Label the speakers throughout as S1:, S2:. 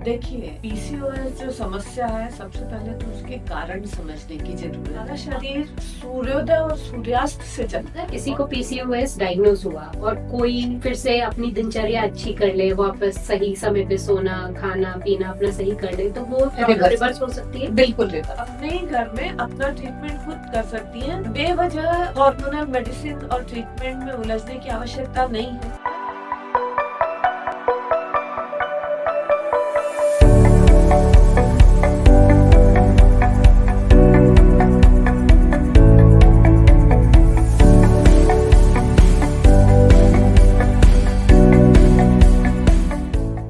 S1: देखिए, पीसीओएस जो समस्या है, सबसे पहले तो उसके कारण समझने की जरूरत है। हमारा शरीर सूर्योदय और सूर्यास्त से चलता है।
S2: किसी को पीसीओएस डायग्नोज हुआ और कोई फिर से अपनी दिनचर्या अच्छी कर ले, वापस सही समय पे सोना, खाना पीना अपना सही कर ले, तो वो रिवर्स हो सकती है।
S1: बिल्कुल रिवर्स। अपने ही घर में अपना ट्रीटमेंट खुद कर सकती हैं। बेवजह हार्मोनल मेडिसिन और ट्रीटमेंट में उलझने की आवश्यकता नहीं है।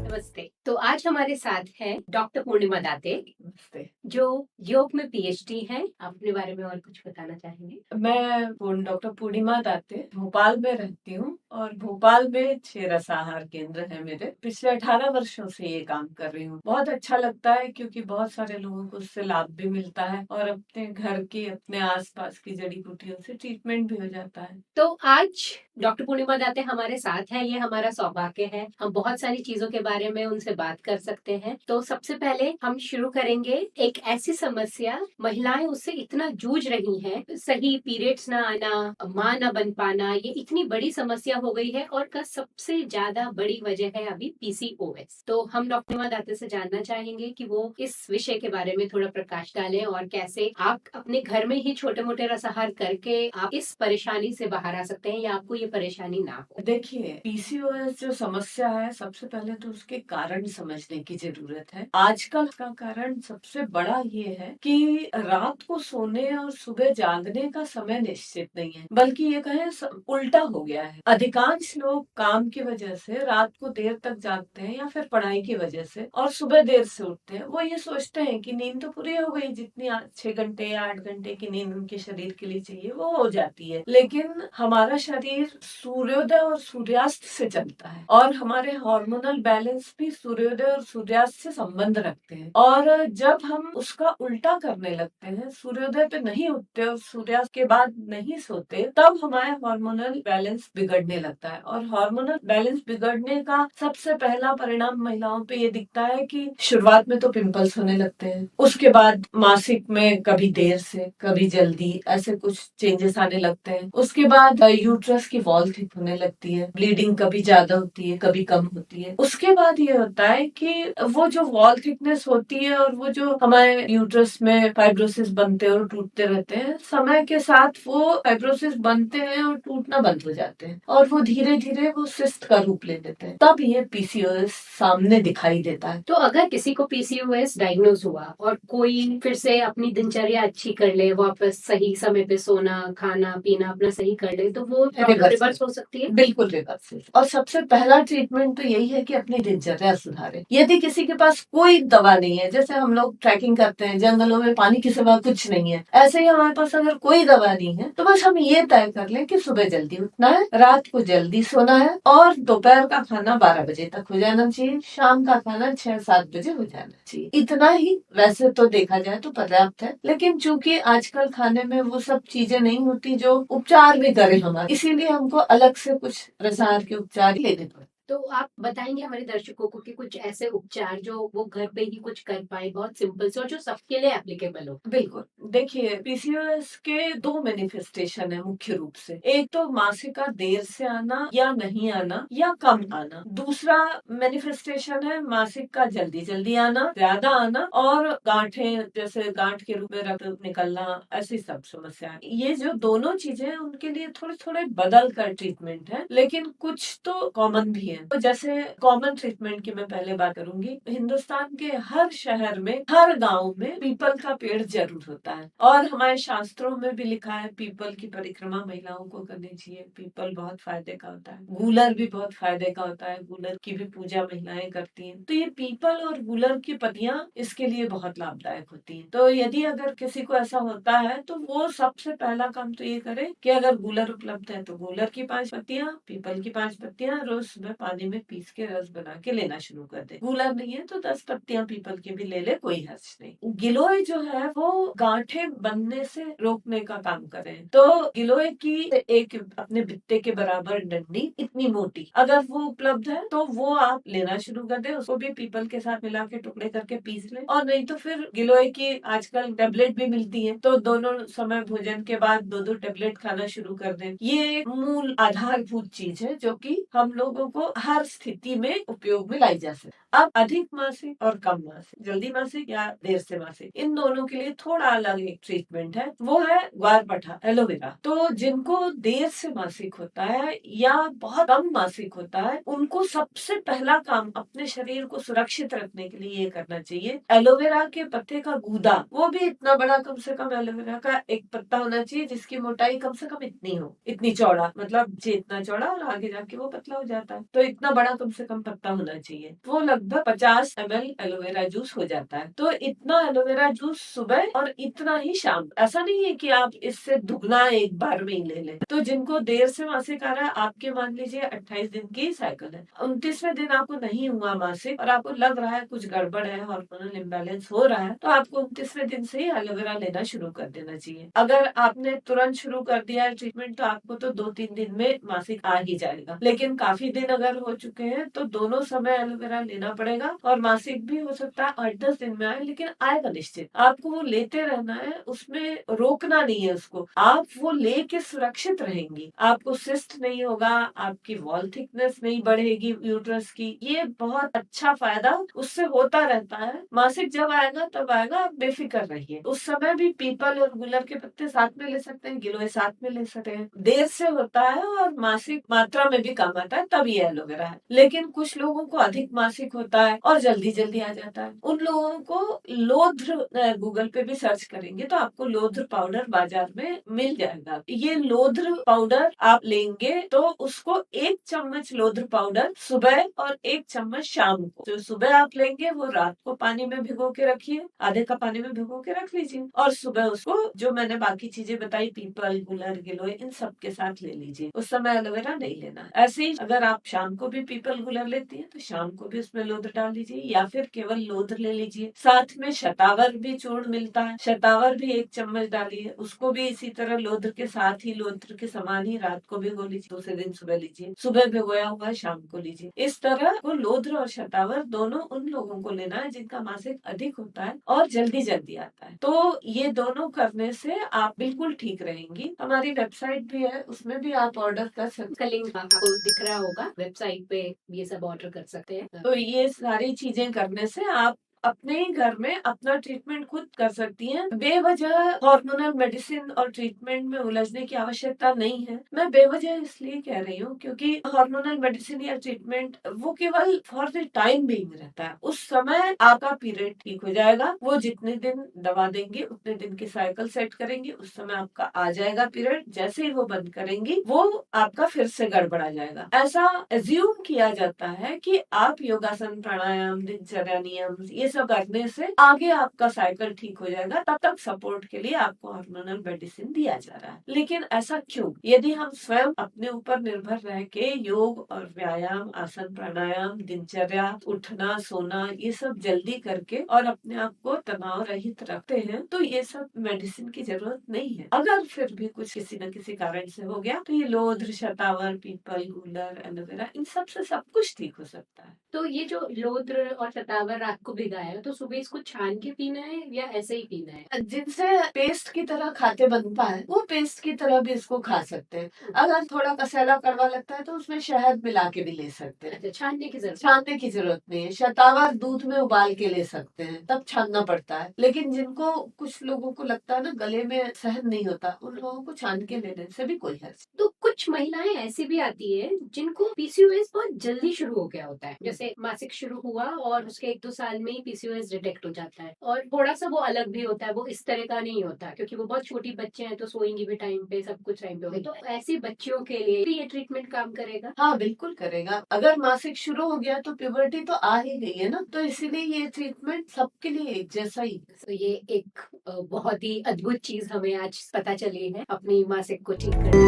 S2: नमस्ते। तो आज हमारे साथ हैं डॉक्टर पूर्णिमा दाते,
S1: नमस्ते।
S2: जो योग में पीएचडी हैं। आप अपने बारे में और कुछ बताना चाहेंगे?
S1: मैं डॉक्टर पूर्णिमा दाते भोपाल में रहती हूँ और भोपाल में 6 रसाहार केंद्र है मेरे। पिछले 18 वर्षों से ये काम कर रही हूँ। बहुत अच्छा लगता है क्योंकि बहुत सारे लोगों को उससे लाभ भी मिलता है और अपने घर की, अपने आसपास की जड़ी बूटियों से ट्रीटमेंट भी हो जाता है।
S2: तो आज डॉक्टर पूर्णिमा दाते हमारे साथ है, ये हमारा सौभाग्य है। हम बहुत सारी चीजों के बारे में उनसे बात कर सकते हैं। तो सबसे पहले हम शुरू करेंगे एक ऐसी समस्या, महिलाएं उससे इतना जूझ रही हैं, सही पीरियड्स ना आना, मां ना बन पाना, ये इतनी बड़ी समस्या हो गई है और का सबसे ज्यादा बड़ी वजह है अभी पीसीओएस। तो हम डॉक्टर पूर्णिमा दाते से जानना चाहेंगे कि वो इस विषय के बारे में थोड़ा प्रकाश डालें और कैसे आप अपने घर में ही छोटे मोटे रसाहार करके आप इस परेशानी से बाहर आ सकते हैं या आपको ये परेशानी ना हो।
S1: देखिए, पीसीओएस जो समस्या है, सबसे पहले तो उसके कारण समझने की जरूरत है। आजकल का कारण सबसे बड़ा ये है कि रात को सोने और सुबह जागने का समय निश्चित नहीं है, बल्कि ये कहें उल्टा हो गया है। अधिकांश लोग काम की वजह से रात को देर तक जागते हैं या फिर पढ़ाई की वजह से, और सुबह देर से उठते हैं। वो ये सोचते हैं कि नींद तो पूरी हो गई, जितनी 6 घंटे या 8 घंटे की नींद उनके शरीर के लिए चाहिए वो हो जाती है। लेकिन हमारा शरीर सूर्योदय और सूर्यास्त से चलता है और हमारे हार्मोनल बैलेंस भी सूर्योदय और सूर्यास्त से संबंध रखते हैं। और जब हम उसका उल्टा करने लगते हैं, सूर्योदय पे नहीं उठते और सूर्यास्त के बाद नहीं सोते, तब हमारे हार्मोनल बैलेंस बिगड़ने लगता है। और हार्मोनल बैलेंस बिगड़ने का सबसे पहला परिणाम महिलाओं पे ये दिखता है कि शुरुआत में तो पिंपल्स होने लगते हैं, उसके बाद मासिक में कभी देर से कभी जल्दी ऐसे कुछ चेंजेस आने लगते हैं। उसके बाद यूट्रस की वॉल थिक होने लगती है, ब्लीडिंग कभी ज्यादा होती है कभी कम होती है। उसके बाद ये होता है कि वो जो वॉल थिकनेस होती है और वो जो हमारे यूट्रस में फाइब्रोसिस बनते और टूटते रहते हैं, समय के साथ वो फाइब्रोसिस बनते हैं और टूटना बंद हो जाते हैं और वो धीरे धीरे वो सिस्ट का रूप ले लेते हैं। तब ये पीसीओएस सामने दिखाई देता है।
S2: तो अगर किसी को पीसीओएस डायग्नोज हुआ और कोई फिर से अपनी दिनचर्या अच्छी कर ले, वापस सही समय पे सोना, खाना पीना अपना सही कर ले, तो वो रिवर्स हो सकती है।
S1: बिल्कुल रिवर्स। और सबसे पहला ट्रीटमेंट तो यही है कि अपनी दिनचर्या सुधारे। यदि किसी के पास कोई दवा नहीं है, जैसे हम लोग ट्रैकिंग करते हैं, जंगलों में पानी के सिवा कुछ नहीं है, ऐसे ही हमारे पास अगर कोई दवा नहीं है, तो बस हम ये तय कर लें कि सुबह जल्दी उठना है, रात को जल्दी सोना है और दोपहर का खाना 12 बजे तक हो जाना चाहिए, शाम का खाना 6-7 बजे हो जाना चाहिए। इतना ही वैसे तो देखा जाए तो पर्याप्त है, लेकिन चूंकि आजकल खाने में वो सब चीजें नहीं होती जो उपचार भी करें हमारे, इसीलिए हमको अलग से कुछ रसायन के उपचार लेने पड़ते।
S2: तो आप बताएंगे हमारे दर्शकों को कि कुछ ऐसे उपचार जो वो घर पे ही कुछ कर पाए, बहुत सिंपल से और जो सबके लिए एप्लीकेबल हो।
S1: बिल्कुल। देखिए, पीसीओएस के 2 मैनिफेस्टेशन है मुख्य रूप से। एक तो मासिक का देर से आना या नहीं आना या कम आना। दूसरा मैनिफेस्टेशन है मासिक का जल्दी जल्दी आना, ज्यादा आना और गांठें, जैसे गांठ के रूप में रक्त निकलना, ऐसी सब समस्याएं। ये जो दोनों चीजें हैं उनके लिए थोड़े थोड़े बदल कर ट्रीटमेंट है, लेकिन कुछ तो कॉमन भी है। तो जैसे कॉमन ट्रीटमेंट की मैं पहले बात करूंगी। हिंदुस्तान के हर शहर में, हर गाँव में पीपल का पेड़ जरूर होता है और हमारे शास्त्रों में भी लिखा है पीपल की परिक्रमा महिलाओं को करनी चाहिए। पीपल बहुत फायदे का होता है। गूलर भी बहुत फायदे का होता है, गूलर की भी पूजा महिलाएं करती हैं। तो ये पीपल और गूलर की पत्तियां इसके लिए बहुत लाभदायक होती हैं। तो यदि अगर किसी को ऐसा होता है तो वो सबसे पहला काम तो ये करे कि अगर गूलर उपलब्ध है तो गूलर की 5 पत्तियां, पीपल की 5 पत्तियां रोज सुबह पानी में पीस के रस बना के लेना शुरू कर दे। गूलर नहीं है तो 10 पत्तियां पीपल की भी ले ले, कोई हर्ज नहीं। गिलोय जो है वो गांठें बनने से रोकने का काम करे। तो गिलोय की एक अपने बित्ते के बराबर डंडी इतनी मोटी अगर वो उपलब्ध है तो वो आप लेना शुरू कर दे। उसको भी पीपल के साथ मिला के टुकड़े करके पीस ले, और नहीं तो फिर गिलोय की आजकल टेबलेट भी मिलती है, तो दोनों समय भोजन के बाद 2-2 टेबलेट खाना शुरू कर दें। ये एक मूल आधारभूत चीज है जो कि हम लोगों को हर स्थिति में उपयोग में लाई जा सकती। अब अधिक मासिक और कम मासिक, जल्दी मासिक या देर से मासिक, इन दोनों के लिए थोड़ा अलग एक ट्रीटमेंट है, वो है ग्वारपाठा एलोवेरा। तो जिनको देर से मासिक होता है या बहुत कम मासिक होता है, उनको सबसे पहला काम अपने शरीर को सुरक्षित रखने के लिए ये करना चाहिए, एलोवेरा के पत्ते का गूदा, वो भी इतना बड़ा, कम से कम एलोवेरा का एक पत्ता होना चाहिए जिसकी मोटाई कम से कम इतनी हो, इतनी चौड़ा, मतलब जितना चौड़ा और आगे जाके वो पतला हो जाता है, तो इतना बड़ा कम से कम पत्ता होना चाहिए। वो लगभग 50 ml एलोवेरा जूस हो जाता है। तो इतना एलोवेरा जूस सुबह और इतना ही शाम। ऐसा नहीं है कि आप इससे दुगना एक बार में ही ले लें। तो जिनको देर से मासिक आ रहा है, आपके मान लीजिए 28 दिन की साइकिल है, 29वें दिन आपको नहीं हुआ मासिक और आपको लग रहा है कुछ गड़बड़ है, हार्मोनल इम्बैलेंस हो रहा है, तो आपको 29वें दिन से ही एलोवेरा लेना शुरू कर देना चाहिए। अगर आपने तुरंत शुरू कर दिया है ट्रीटमेंट तो आपको तो 2-3 दिन में मासिक आ ही जाएगा। लेकिन काफी दिन अगर हो चुके हैं तो दोनों समय एलोवेरा लेना पड़ेगा, और मासिक भी हो सकता है 8-10 दिन में आए, लेकिन आएगा निश्चित। आपको वो लेते रहना है, उसमें रोकना नहीं है उसको। आप वो लेके सुरक्षित रहेंगी, आपको सिस्ट नहीं होगा, आपकी वॉल थिकनेस नहीं बढ़ेगी यूट्रस की। ये बहुत अच्छा फायदा उससे होता रहता है। मासिक जब आएगा तब आएगा, आप बेफिक्र रहिए। उस समय भी पीपल और गुलर के पत्ते साथ में ले सकते हैं, गिलोय साथ में ले सकते हैं। देर से होता है और मासिक मात्रा में भी कम आता है, तब ये एलोवेरा है। लेकिन कुछ लोगों को अधिक मासिक होता है और जल्दी जल्दी आ जाता है, उन लोगों को लोध्र, गूगल पे भी सर्च करेंगे तो आपको लोध्र पाउडर बाजार में मिल जाएगा। ये लोध्र पाउडर आप लेंगे तो उसको 1 चम्मच लोध्र पाउडर सुबह और 1 चम्मच शाम को, जो सुबह आप लेंगे वो रात को पानी में भिगो के रखिए, आधे कप पानी में भिगो के रख लीजिए, और सुबह उसको जो मैंने बाकी चीजें बताई, पीपल, गुलर, गिलोय, इन सब के साथ ले लीजिए। उस समय एलोवेरा नहीं लेना। ऐसे ही अगर आप शाम को भी पीपल, गुलर लेती है तो शाम को भी उसमें लोध्र डाल लीजिए, या फिर केवल लोध्र ले लीजिए। साथ में शतावर भी चूर्ण मिलता है, शतावर भी 1 चम्मच डालिए, उसको भी इसी तरह लोध्र के साथ ही, लोध्र के समान ही रात को भिगो लीजिए, दूसरे दिन सुबह लीजिए, सुबह भिगोया हुआ शाम को लीजिए। इस तरह को लोध्र और शतावर दोनों उन लोगों को लेना है जिनका मासिक अधिक होता है और जल्दी जल्दी आता है। तो ये दोनों करने से आप बिल्कुल ठीक रहेंगी। हमारी वेबसाइट भी है, उसमें भी आप ऑर्डर कर सकते
S2: का लिंक आपको दिख रहा होगा, वेबसाइट पे ये सब ऑर्डर कर सकते हैं।
S1: हैं। तो ये सारी चीजें करने से आप अपने ही घर में अपना ट्रीटमेंट खुद कर सकती हैं। बेवजह हार्मोनल मेडिसिन और ट्रीटमेंट में उलझने की आवश्यकता नहीं है। मैं बेवजह इसलिए कह रही हूँ क्योंकि हार्मोनल मेडिसिन या ट्रीटमेंट वो केवल फॉर द टाइम बीइंग रहता है। उस समय आपका पीरियड ठीक हो जाएगा, वो जितने दिन दवा देंगे उतने दिन की साइकिल सेट करेंगी, उस समय आपका आ जाएगा पीरियड। जैसे ही वो बंद करेंगी वो आपका फिर से गड़बड़ा जाएगा। ऐसा एज्यूम किया जाता है कि आप योगासन, प्राणायाम, दिनचर्या नियम ये सब करने से आगे आपका साइकिल ठीक हो जाएगा। तब तक सपोर्ट के लिए आपको हार्मोनल मेडिसिन दिया जा रहा है। लेकिन ऐसा क्यों? यदि हम स्वयं अपने ऊपर निर्भर रह के योग और व्यायाम, आसन, प्राणायाम, दिनचर्या, उठना, सोना, ये सब जल्दी करके और अपने आप को तनाव रहित रखते हैं तो ये सब मेडिसिन की जरूरत नहीं है। अगर फिर भी कुछ किसी न किसी कारण से हो गया तो ये लोध्र, शतावर, पीपल, गूलर, एलोवेरा, इन सब से सब कुछ ठीक हो सकता है।
S2: तो ये जो लोध्र और शतावर रात को भिगाया है, तो सुबह इसको छान के पीना है या ऐसे ही पीना है?
S1: जिनसे पेस्ट की तरह खाते बनता है वो पेस्ट की तरह भी इसको खा सकते हैं। अगर थोड़ा कसैला कड़वा लगता है तो उसमें शहद मिला के भी ले सकते हैं।
S2: अच्छा, छानने की जरूरत
S1: छानने की जरूरत नहीं है। शतावर दूध में उबाल के ले सकते हैं, तब छानना पड़ता है। लेकिन जिनको, कुछ लोगों को लगता है ना गले में सहन नहीं होता, उन लोगों को छान के लेने से भी कोई हर्ज।
S2: तो कुछ महिलाएं ऐसी भी आती है जिनको पीसीओएस बहुत जल्दी शुरू हो गया होता है, जैसे मासिक शुरू हुआ और उसके 1-2 साल में ही पीसीओएस डिटेक्ट हो जाता है, और थोड़ा सा वो अलग भी होता है, वो इस तरह का नहीं होता क्योंकि वो बहुत छोटी बच्चे हैं तो सोएंगी भी टाइम पे, सब कुछ टाइम पे होगा। तो ऐसी बच्चियों के लिए भी ये ट्रीटमेंट काम करेगा?
S1: हाँ बिल्कुल करेगा। अगर मासिक शुरू हो गया तो प्यूबर्टी तो आ ही गई है ना, तो इसीलिए ये ट्रीटमेंट सबके लिए एक जैसा ही।
S2: तो ये एक बहुत ही अद्भुत चीज हमें आज पता चली है अपनी मासिक को ठीक करने।